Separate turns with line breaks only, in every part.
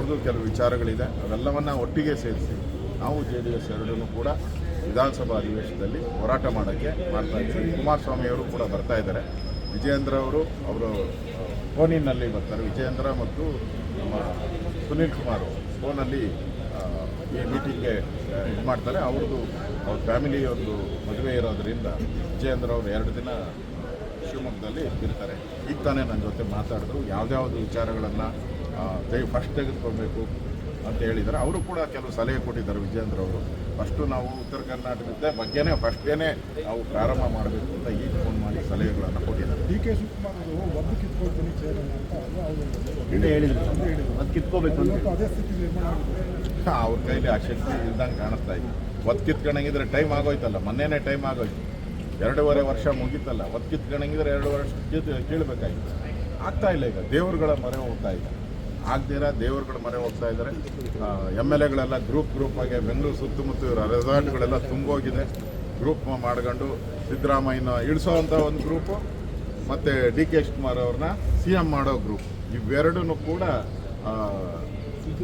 ಅವ್ರದ್ದು ಕೆಲವು ವಿಚಾರಗಳಿದೆ, ಅವೆಲ್ಲವನ್ನು ಒಟ್ಟಿಗೆ ಸೇರಿಸಿ ನಾವು JDS ಎರಡೂ ಕೂಡ ವಿಧಾನಸಭಾ ಅಧಿವೇಶನದಲ್ಲಿ ಹೋರಾಟ ಮಾಡೋಕ್ಕೆ ಮಾಡ್ತಾ ಇದ್ದೀವಿ. ಕುಮಾರಸ್ವಾಮಿಯವರು ಕೂಡ ಬರ್ತಾ ಇದ್ದಾರೆ. ವಿಜಯೇಂದ್ರ ಅವರು ಫೋನಿನಲ್ಲಿ ಬರ್ತಾರೆ. ವಿಜಯೇಂದ್ರ ಮತ್ತು ನಮ್ಮ ಸುನೀಲ್ ಕುಮಾರ್ ಫೋನಲ್ಲಿ ಈ ಮೀಟಿಂಗ್ಗೆ ಇದು ಮಾಡ್ತಾರೆ. ಅವ್ರ ಫ್ಯಾಮಿಲಿ ಒಂದು ಮದುವೆ ಇರೋದರಿಂದ ವಿಜಯೇಂದ್ರ ಅವರು 2 ದಿನ ಶಿವಮೊಗ್ಗದಲ್ಲಿ ಇರ್ತಾರೆ. ಈಗ ತಾನೇ ನನ್ನ ಜೊತೆ ಮಾತಾಡಿದ್ರು. ಯಾವುದ್ಯಾವುದು ವಿಚಾರಗಳನ್ನು ಫಸ್ಟ್ ತೆಗೆದುಕೊಳ್ಬೇಕು ಅಂತ ಹೇಳಿದ್ದಾರೆ. ಅವರು ಕೂಡ ಕೆಲವು ಸಲಹೆ ಕೊಟ್ಟಿದ್ದಾರೆ ವಿಜಯೇಂದ್ರ ಅವರು. ಫಸ್ಟು ನಾವು ಉತ್ತರ ಕರ್ನಾಟಕದ ಬಗ್ಗೆನೇ ಫಸ್ಟೇನೆ ನಾವು ಪ್ರಾರಂಭ ಮಾಡಬೇಕು ಅಂತ ಈಗ ಫೋನ್ ಮಾಡಿ ಸಲಹೆಗಳನ್ನು ಕೊಟ್ಟಿದ್ದಾರೆ.
DK ಶಿವಕುಮಾರ್ ಅವರು ಒದ್ದು ಕಿತ್ಕೊಳ್ತೀನಿ ಚೇರನ್ನು ಅಂತ
ಹೇಳಿದ್ರು, ಅದು ಕಿತ್ಕೋಬೇಕು ಅಂತ.
ಅದೇ ಸ್ಥಿತಿ ನಿರ್ಮಾಣ ಆಗಿದೆ.
ಅವ್ರ ಕೈಲಿ ಆ ಶಕ್ತಿ ಇಲ್ದಂಗೆ ಕಾಣಿಸ್ತಾ ಇದೆ. ಒತ್ತು ಕಿತ್ಕೊಂಡಂಗಿದ್ರೆ ಟೈಮ್ ಆಗೋಯ್ತಲ್ಲ, ಮೊನ್ನೆನೇ ಟೈಮ್ ಆಗೋಯ್ತು. 2.5 ವರ್ಷ ಮುಗೀತಲ್ಲ. ಒತ್ತು ಕಿತ್ಕೊಂಡಂಗಿದ್ರೆ 2 ವರ್ಷ ಕೇಳಬೇಕಾಗಿತ್ತು. ಆಗ್ತಾ ಇಲ್ಲ. ಈಗ ದೇವರುಗಳ ಮೊರೆ ಹೋಗ್ತಾ ಇದೆ. ಆಗದಿರ ದೇವರುಗಳ ಮೊರೆ ಹೋಗ್ತಾ ಇದ್ದಾರೆ. MLAಗಳೆಲ್ಲ ಗ್ರೂಪ್ ಆಗಿ ಬೆಂಗಳೂರು ಸುತ್ತಮುತ್ತ ರೆಸಾರ್ಟ್ಗಳೆಲ್ಲ ತುಂಬೋಗಿದೆ. ಗ್ರೂಪ್ ಮಾಡ್ಕೊಂಡು ಸಿದ್ದರಾಮಯ್ಯನ ಇಳಿಸೋವಂಥ ಒಂದು ಗ್ರೂಪು ಮತ್ತು DK ಶಿವಕುಮಾರ್ ಅವ್ರನ್ನ CM ಮಾಡೋ ಗ್ರೂಪ್, ಇವೆರಡೂ ಕೂಡ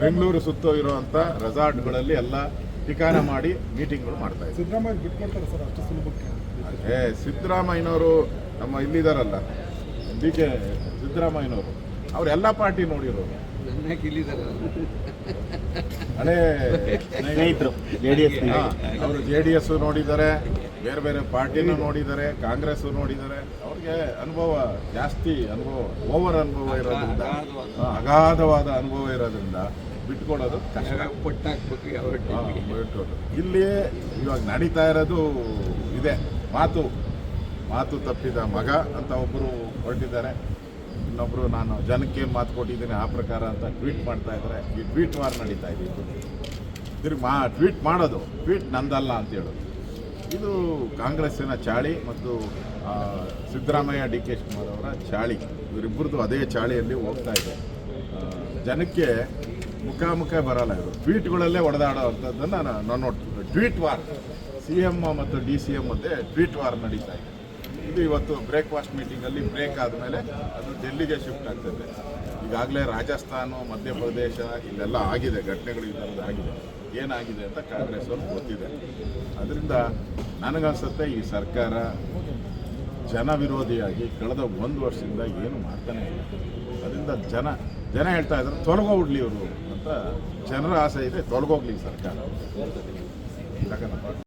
ಬೆಂಗಳೂರು ಸುತ್ತ ಇರುವಂಥ ರೆಸಾರ್ಟ್ಗಳಲ್ಲಿ ಎಲ್ಲ ಠಿಕಾಣ ಮಾಡಿ ಮೀಟಿಂಗ್ಗಳು ಮಾಡ್ತಾ ಇದ್ದಾರೆ.
ಸಿದ್ದರಾಮಯ್ಯ ಬಿಟ್ಕೊಡ್ತಾರೆ ಸರ್ ಅಷ್ಟು ಸುಲಭಕ್ಕೆ?
ಸಿದ್ದರಾಮಯ್ಯನವರು ನಮ್ಮ ಇಲ್ಲಿದ್ದಾರಲ್ಲ, DK ಸಿದ್ದರಾಮಯ್ಯನವರು ಅವರೆಲ್ಲ ಪಾರ್ಟಿ ನೋಡಿರೋರು, ಹಳೆ
ಸ್ನೇಹಿತರು. JDS
ಅವರು JDS ನೋಡಿದ್ದಾರೆ, ಬೇರೆ ಬೇರೆ ಪಾರ್ಟಿನೂ ನೋಡಿದ್ದಾರೆ, ಕಾಂಗ್ರೆಸ್ಸು ನೋಡಿದ್ದಾರೆ. ಅವ್ರಿಗೆ ಅನುಭವ ಜಾಸ್ತಿ, ಓವರ್ ಅನುಭವ ಇರೋದ್ರಿಂದ, ಅಗಾಧವಾದ ಅನುಭವ ಇರೋದ್ರಿಂದ ಬಿಟ್ಕೊಡೋದು ಕಷ್ಟ. ಇಲ್ಲಿ ಇವಾಗ ನಡೀತಾ ಇರೋದು ಇದೆ. ಮಾತು ತಪ್ಪಿದ ಮಗ ಅಂತ ಒಬ್ಬರು ಹೊರಟಿದ್ದಾರೆ. ಇನ್ನೊಬ್ಬರು ನಾನು ಜನಕ್ಕೇನು ಮಾತು ಕೊಟ್ಟಿದ್ದೀನಿ ಆ ಪ್ರಕಾರ ಅಂತ ಟ್ವೀಟ್ ಮಾಡ್ತಾ ಇದ್ದಾರೆ. ಈ ಟ್ವೀಟ್ ವಾರ್ ನಡೀತಾ ಇದೆ. ತಿರುಗಿ ಟ್ವೀಟ್ ಮಾಡೋದು, ಟ್ವೀಟ್ ನಂದಲ್ಲ ಅಂತ ಹೇಳೋದು, ಇದು ಕಾಂಗ್ರೆಸ್ಸಿನ ಚಾಳಿ ಮತ್ತು ಸಿದ್ದರಾಮಯ್ಯ DK ಶಿವಕುಮಾರ್ ಅವರ ಚಾಳಿ, ಇವರಿಬ್ಬರದು ಅದೇ ಚಾಳಿಯಲ್ಲಿ ಹೋಗ್ತಾ ಇದೆ. ಜನಕ್ಕೆ ಮುಖಾಮುಖ ಬರಲ್ಲ. ಇದು ಟ್ವೀಟ್ಗಳಲ್ಲೇ ಹೊಡೆದಾಡೋ ಅಂಥದ್ದನ್ನು ನಾನು ನೋಡ್ತೀನಿ. ಟ್ವೀಟ್ ವಾರ್, CM ಮತ್ತು DCM ಮಧ್ಯೆ ಟ್ವೀಟ್ ವಾರ್ ನಡೀತಾ ಇದೆ. ಇದು ಇವತ್ತು ಬ್ರೇಕ್ಫಾಸ್ಟ್ ಮೀಟಿಂಗಲ್ಲಿ ಬ್ರೇಕ್ ಆದಮೇಲೆ ಅದು ಡೆಲ್ಲಿಗೆ ಶಿಫ್ಟ್ ಆಗ್ತದೆ. ಈಗಾಗಲೇ ರಾಜಸ್ಥಾನ, ಮಧ್ಯಪ್ರದೇಶ ಇಲ್ಲೆಲ್ಲ ಆಗಿದೆ, ಘಟನೆಗಳು ಈ ಥರದ್ದು ಆಗಿದೆ. ಏನಾಗಿದೆ ಅಂತ ಕಾಂಗ್ರೆಸ್ ಅವ್ರಿಗೆ ಗೊತ್ತಿದೆ. ಅದರಿಂದ ನನಗನ್ಸುತ್ತೆ ಈ ಸರ್ಕಾರ ಜನ ವಿರೋಧಿಯಾಗಿ ಕಳೆದ 1 ವರ್ಷದಿಂದ ಏನು ಮಾಡ್ತಾನೆ ಇಲ್ಲ. ಅದರಿಂದ ಜನ ಹೇಳ್ತಾ ಇದ್ದಾರೆ ತೊಲಗೋಗ್ಲಿ ಇವರು ಅಂತ. ಜನರ ಆಸೆ ಇದೆ, ತೊಲಗೋಗ್ಲಿ ಸರ್ಕಾರ.